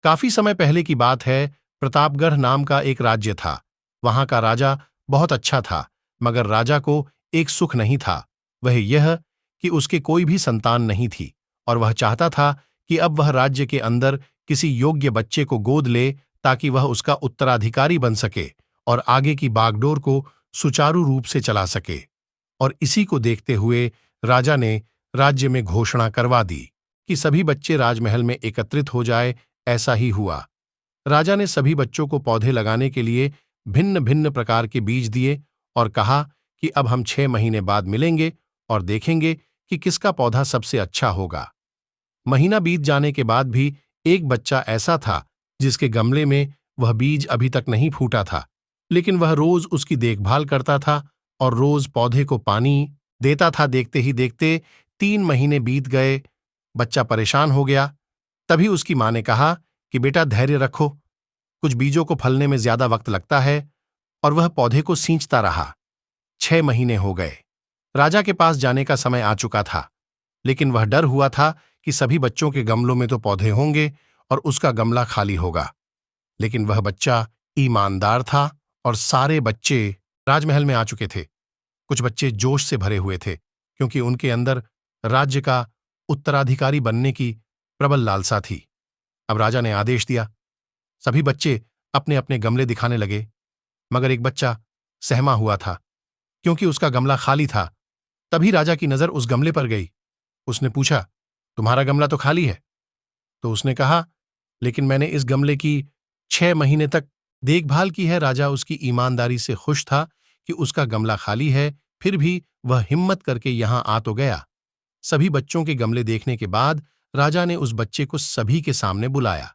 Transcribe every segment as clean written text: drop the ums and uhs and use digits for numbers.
काफी समय पहले की बात है। प्रतापगढ़ नाम का एक राज्य था। वहां का राजा बहुत अच्छा था, मगर राजा को एक सुख नहीं था। वह यह कि उसके कोई भी संतान नहीं थी और वह चाहता था कि अब वह राज्य के अंदर किसी योग्य बच्चे को गोद ले ताकि वह उसका उत्तराधिकारी बन सके और आगे की बागडोर को सुचारू रूप से चला सके। और इसी को देखते हुए राजा ने राज्य में घोषणा करवा दी कि सभी बच्चे राजमहल में एकत्रित हो जाए। ऐसा ही हुआ। राजा ने सभी बच्चों को पौधे लगाने के लिए भिन्न भिन्न प्रकार के बीज दिए और कहा कि अब हम 6 महीने बाद मिलेंगे और देखेंगे कि किसका पौधा सबसे अच्छा होगा। महीना बीत जाने के बाद भी एक बच्चा ऐसा था जिसके गमले में वह बीज अभी तक नहीं फूटा था, लेकिन वह रोज उसकी देखभाल करता था और रोज पौधे को पानी देता था। देखते ही देखते 3 महीने बीत गए। बच्चा परेशान हो गया। तभी उसकी मां ने कहा कि बेटा धैर्य रखो, कुछ बीजों को फलने में ज्यादा वक्त लगता है। और वह पौधे को सींचता रहा। 6 महीने हो गए। राजा के पास जाने का समय आ चुका था, लेकिन वह डर हुआ था कि सभी बच्चों के गमलों में तो पौधे होंगे और उसका गमला खाली होगा। लेकिन वह बच्चा ईमानदार था और सारे बच्चे राजमहल में आ चुके थे। कुछ बच्चे जोश से भरे हुए थे क्योंकि उनके अंदर राज्य का उत्तराधिकारी बनने की प्रबल लालसा थी। अब राजा ने आदेश दिया। सभी बच्चे अपने अपने गमले दिखाने लगे, मगर एक बच्चा सहमा हुआ था क्योंकि उसका गमला खाली था। तभी राजा की नजर उस गमले पर गई। उसने पूछा, तुम्हारा गमला तो खाली है? तो उसने कहा, लेकिन मैंने इस गमले की 6 महीने तक देखभाल की है। राजा उसकी ईमानदारी से खुश था कि उसका गमला खाली है, फिर भी वह हिम्मत करके यहां आ तो गया। सभी बच्चों के गमले देखने के बाद राजा ने उस बच्चे को सभी के सामने बुलाया।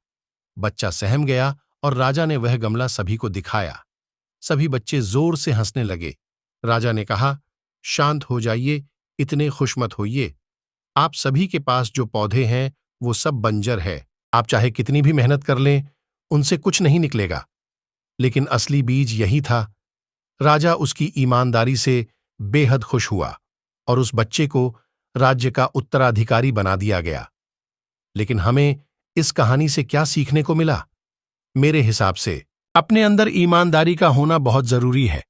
बच्चा सहम गया और राजा ने वह गमला सभी को दिखाया। सभी बच्चे जोर से हंसने लगे। राजा ने कहा, शांत हो जाइए, इतने खुश मत होइए। आप सभी के पास जो पौधे हैं वो सब बंजर है। आप चाहे कितनी भी मेहनत कर लें, उनसे कुछ नहीं निकलेगा। लेकिन असली बीज यही था। राजा उसकी ईमानदारी से बेहद खुश हुआ और उस बच्चे को राज्य का उत्तराधिकारी बना दिया गया। लेकिन हमें इस कहानी से क्या सीखने को मिला? मेरे हिसाब से अपने अंदर ईमानदारी का होना बहुत जरूरी है।